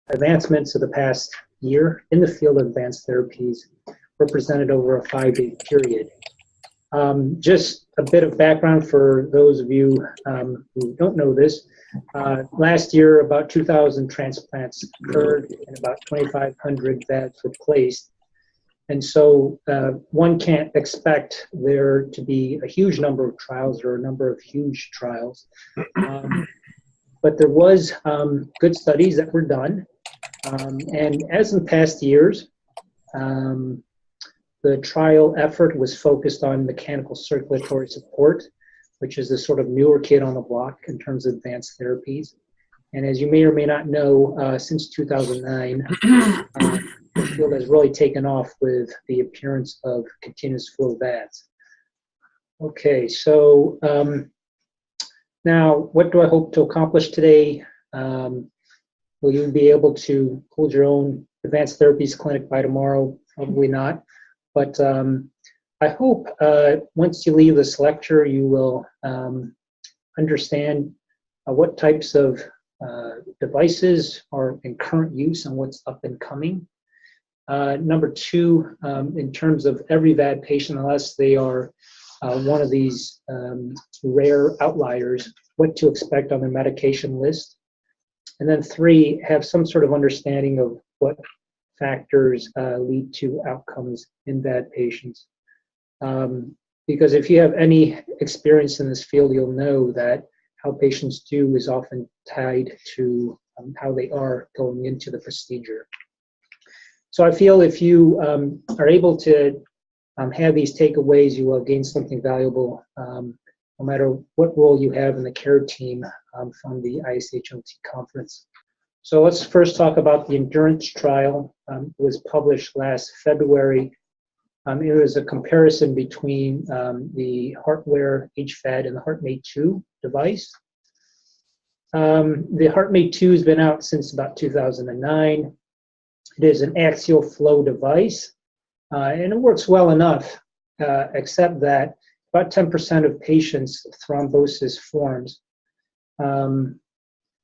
advancements of the past year in the field of advanced therapies represented over a 5-day period. Just a bit of background for those of you who don't know this. Last year, about 2,000 transplants occurred and about 2,500 VADs were placed. And so one can't expect there to be a huge number of trials or a number of huge trials. But there was good studies that were done. And as in past years, the trial effort was focused on mechanical circulatory support, which is the sort of newer kid on the block in terms of advanced therapies. And as you may or may not know, since 2009, the field has really taken off with the appearance of continuous flow VADs. Okay, so now what do I hope to accomplish today? Will you be able to hold your own advanced therapies clinic by tomorrow? Probably not. But I hope once you leave this lecture, you will understand what types of devices are in current use and what's up and coming. Number two, in terms of every VAD patient, unless they are one of these rare outliers, what to expect on their medication list. And then three, have some sort of understanding of what factors lead to outcomes in VAD patients. Because if you have any experience in this field, you'll know that how patients do is often tied to how they are going into the procedure. So I feel if you are able to have these takeaways, you will gain something valuable no matter what role you have in the care team from the ISHLT conference. So let's first talk about the endurance trial. It was published last February. It was a comparison between the HeartWare HVAD and the HeartMate 2 device. The HeartMate 2 has been out since about 2009. It is an axial flow device, and it works well enough, except that about 10% of patients thrombosis forms.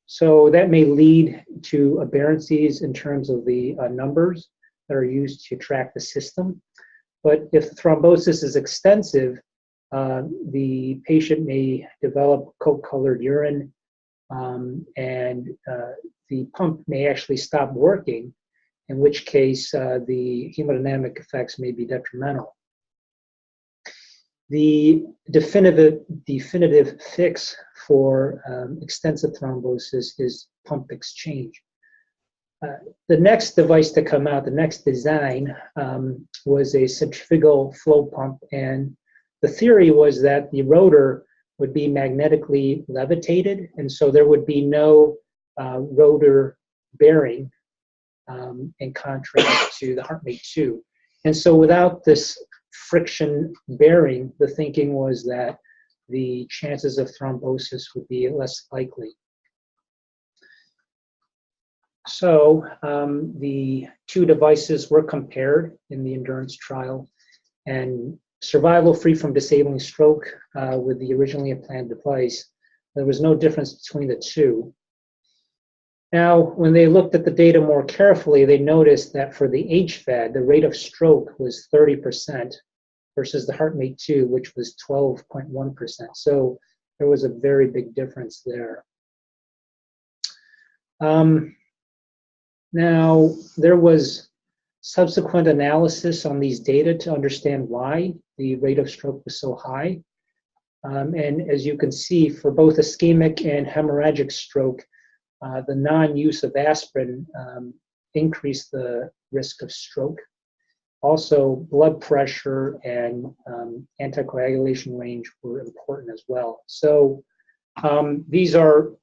So that may lead to aberrancies in terms of the numbers that are used to track the system. But if the thrombosis is extensive, the patient may develop coke-colored urine, and the pump may actually stop working, in which case the hemodynamic effects may be detrimental. The definitive fix for extensive thrombosis is pump exchange. The next device to come out, the next design, was a centrifugal flow pump, and the theory was that the rotor would be magnetically levitated, and so there would be no rotor bearing in contrast to the HeartMate 2. And so without this friction bearing, the thinking was that the chances of thrombosis would be less likely. So the two devices were compared in the endurance trial, and survival free from disabling stroke with the originally implanted device, there was no difference between the two. Now, when they looked at the data more carefully, they noticed that for the HVAD, the rate of stroke was 30% versus the HeartMate 2, which was 12.1%. So there was a very big difference there. Now, there was subsequent analysis on these data to understand why the rate of stroke was so high. And as you can see, for both ischemic and hemorrhagic stroke, the non-use of aspirin increased the risk of stroke. Also, blood pressure and anticoagulation range were important as well. So these are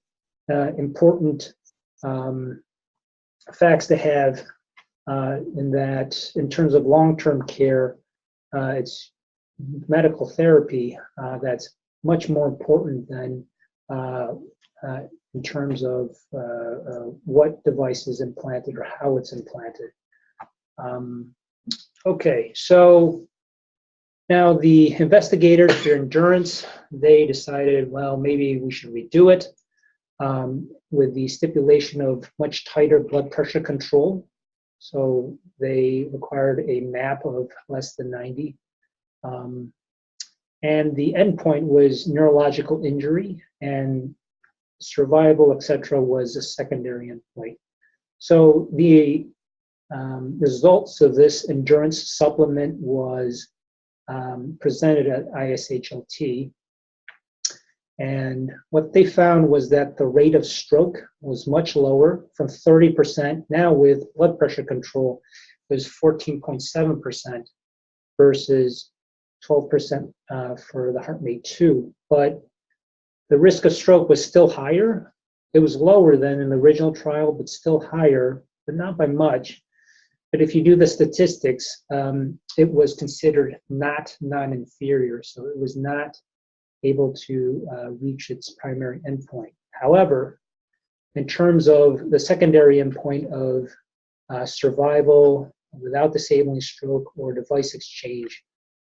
important facts to have in that in terms of long-term care, it's medical therapy that's much more important than in terms of what device is implanted or how it's implanted. Okay, so now the investigators for endurance, they decided, well, maybe we should redo it. with the stipulation of much tighter blood pressure control. So they required a MAP of less than 90. And the endpoint was neurological injury, and survival, etc., was a secondary endpoint. So the results of this endurance supplement was presented at ISHLT. And what they found was that the rate of stroke was much lower, from 30%. Now with blood pressure control, it was 14.7% versus 12% for the HeartMate 2. But the risk of stroke was still higher. It was lower than in the original trial, but still higher, but not by much. But if you do the statistics, it was considered not non-inferior, so it was not able to reach its primary endpoint. However, in terms of the secondary endpoint of survival without disabling stroke or device exchange,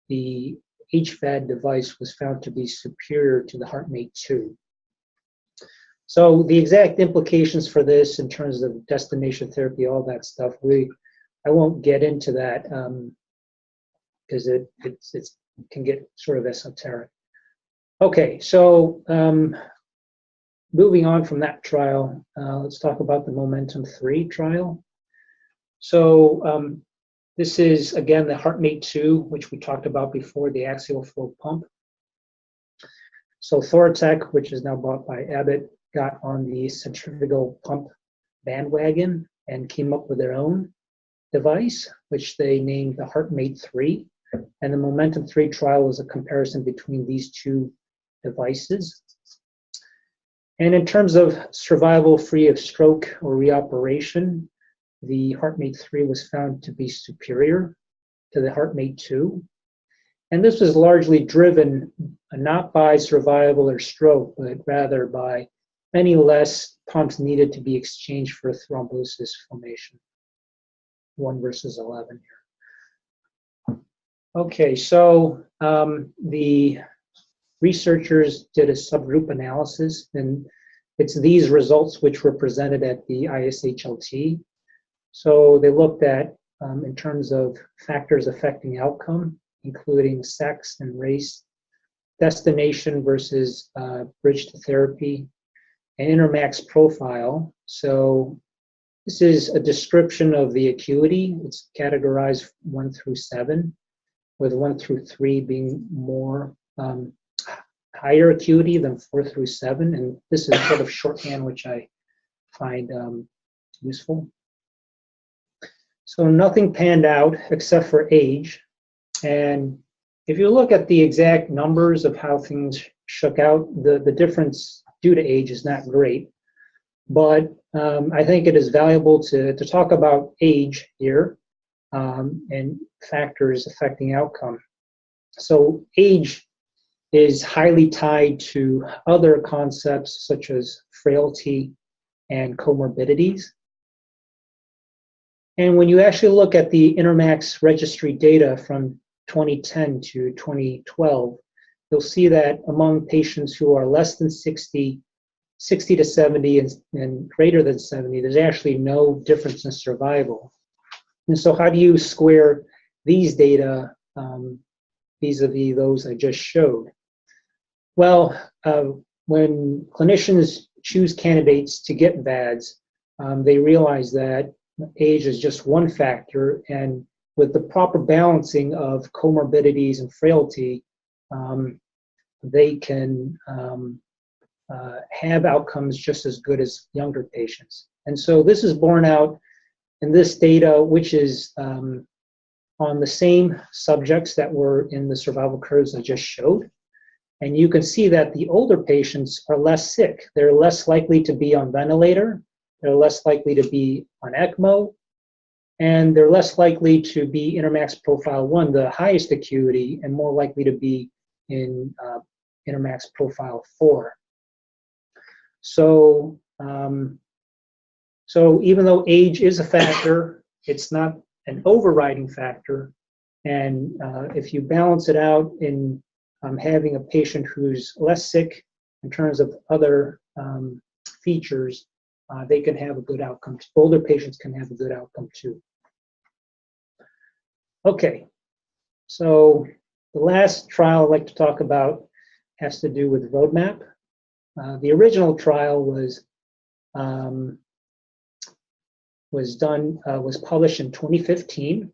the HVAD device was found to be superior to the HeartMate 2. So the exact implications for this in terms of destination therapy, all that stuff, I won't get into that because it can get sort of esoteric. Okay, so moving on from that trial, let's talk about the Momentum 3 trial. So this is, again, the HeartMate 2, which we talked about before, the axial flow pump. So Thoratec, which is now bought by Abbott, got on the centrifugal pump bandwagon and came up with their own device, which they named the HeartMate 3. And the Momentum 3 trial was a comparison between these two devices. And in terms of survival free of stroke or reoperation, the HeartMate 3 was found to be superior to the HeartMate 2. And this was largely driven not by survival or stroke, but rather by many less pumps needed to be exchanged for thrombosis formation. 1 versus 11 here. Okay, so the researchers did a subgroup analysis, and it's these results which were presented at the ISHLT. So they looked at, in terms of factors affecting outcome, including sex and race, destination versus bridge to therapy, and intermax profile. So this is a description of the acuity. It's categorized 1 through 7, with 1 through 3 being more higher acuity than 4 through 7. And this is sort of shorthand, which I find useful. So nothing panned out except for age. And if you look at the exact numbers of how things shook out, the difference due to age is not great. But I think it is valuable to talk about age here and factors affecting outcome. So age is highly tied to other concepts such as frailty and comorbidities. And when you actually look at the Intermax registry data from 2010 to 2012, you'll see that among patients who are less than 60 to 70 and greater than 70, there's actually no difference in survival. And so how do you square these data vis-a-vis those I just showed? Well, when clinicians choose candidates to get VADs, they realize that age is just one factor, and with the proper balancing of comorbidities and frailty, they can have outcomes just as good as younger patients. And so this is borne out in this data, which is on the same subjects that were in the survival curves I just showed. And you can see that the older patients are less sick. They're less likely to be on ventilator. They're less likely to be on ECMO. And they're less likely to be Intermax Profile 1, the highest acuity, and more likely to be in Intermax Profile 4. So, so even though age is a factor, it's not an overriding factor. And if you balance it out in having a patient who's less sick in terms of other features, they can have a good outcome. Older patients can have a good outcome too. Okay, so the last trial I'd like to talk about has to do with roadmap. The original trial was published in 2015.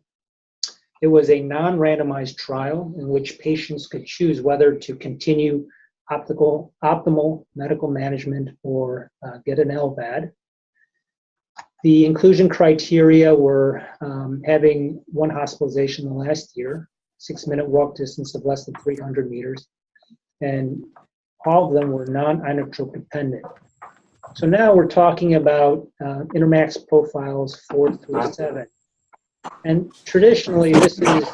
It was a non-randomized trial in which patients could choose whether to continue optimal medical management or get an LVAD. The inclusion criteria were having one hospitalization in the last year, 6-minute walk distance of less than 300 meters, and all of them were non-inotrope dependent. So now we're talking about Intermax profiles 4 through 7. And traditionally, this is,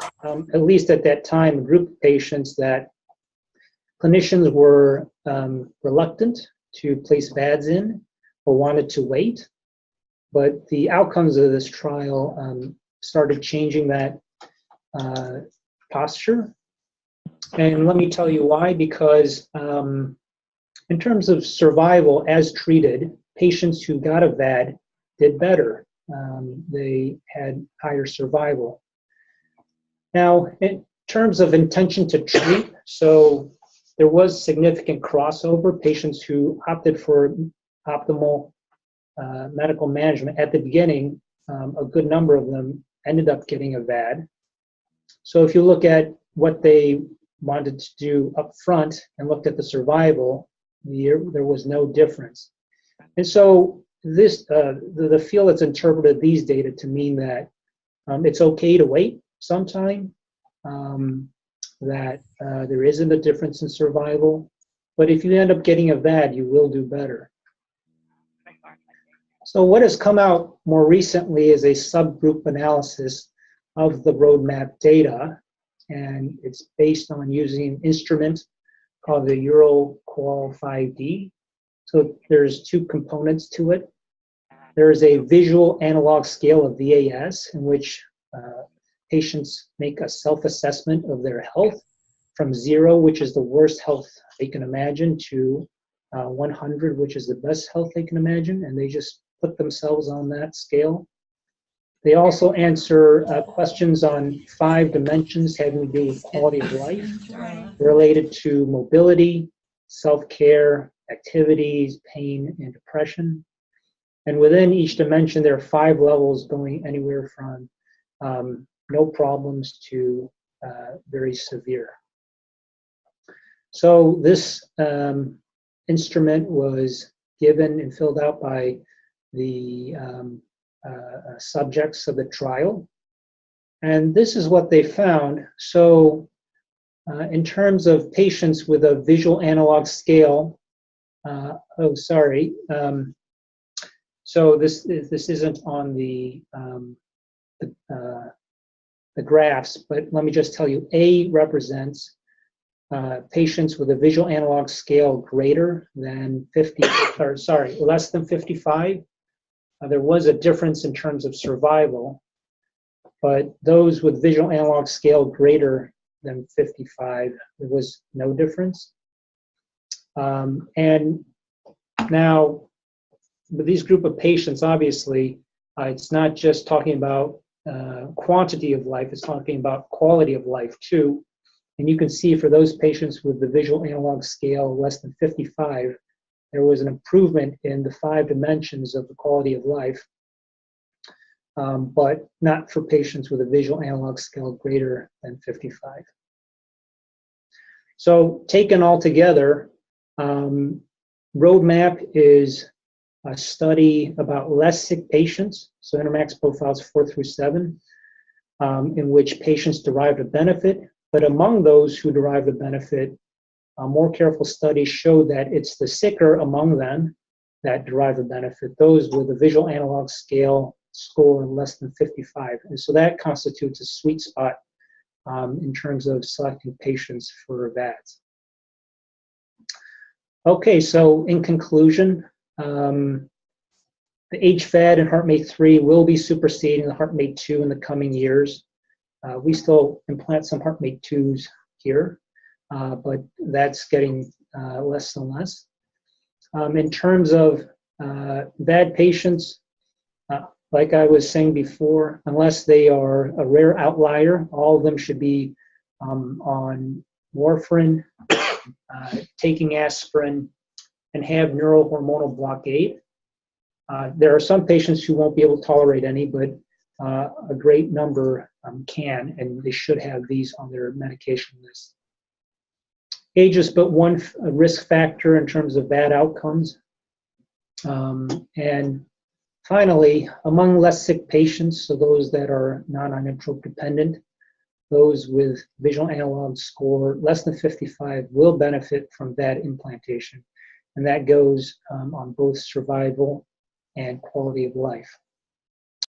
at least at that time, a group of patients that clinicians were reluctant to place VADs in or wanted to wait. But the outcomes of this trial started changing that posture. And let me tell you why, because in terms of survival as treated, patients who got a VAD did better. They had higher survival. Now, in terms of intention to treat, so there was significant crossover. Patients who opted for optimal medical management at the beginning, a good number of them ended up getting a VAD. So if you look at what they wanted to do up front and looked at the survival, there was no difference. And so this the field has interpreted these data to mean that it's okay to wait some time, that there isn't a difference in survival, but if you end up getting a VAD, you will do better. So what has come out more recently is a subgroup analysis of the roadmap data, and it's based on using an instrument called the EuroQol 5D. So there's two components to it. There is a visual analog scale of VAS in which patients make a self-assessment of their health from 0, which is the worst health they can imagine, to 100, which is the best health they can imagine, and they just put themselves on that scale. They also answer questions on 5 dimensions having to do with quality of life, related to mobility, self-care, activities, pain, and depression. And within each dimension, there are 5 levels going anywhere from no problems to very severe. So this instrument was given and filled out by the subjects of the trial. And this is what they found. So in terms of patients with a visual analog scale, so this isn't on the graphs, but let me just tell you, A represents patients with a visual analog scale greater than 50, or sorry, less than 55. There was a difference in terms of survival, but those with visual analog scale greater than 55, there was no difference. And now, with these group of patients, obviously, it's not just talking about quantity of life, it's talking about quality of life too. And you can see for those patients with the visual analog scale less than 55, there was an improvement in the 5 dimensions of the quality of life, but not for patients with a visual analog scale greater than 55. So taken all together, roadmap is a study about less sick patients, so Intermax profiles 4 through 7, in which patients derived a benefit. But among those who derived a benefit, more careful studies showed that it's the sicker among them that derive a benefit, those with a visual analog scale score less than 55. And so that constitutes a sweet spot in terms of selecting patients for VADs. Okay, so in conclusion, the HVAD and HeartMate 3 will be superseding the HeartMate 2 in the coming years. We still implant some HeartMate 2s here, but that's getting less and less. In terms of VAD patients, like I was saying before, unless they are a rare outlier, all of them should be on warfarin, taking aspirin, and have neurohormonal blockade. There are some patients who won't be able to tolerate any, but a great number can, and they should have these on their medication list. Age is but one risk factor in terms of bad outcomes. And finally, among less sick patients, so those that are non-inotrope dependent, those with visual analog score less than 55 will benefit from VAD implantation. And that goes on both survival and quality of life.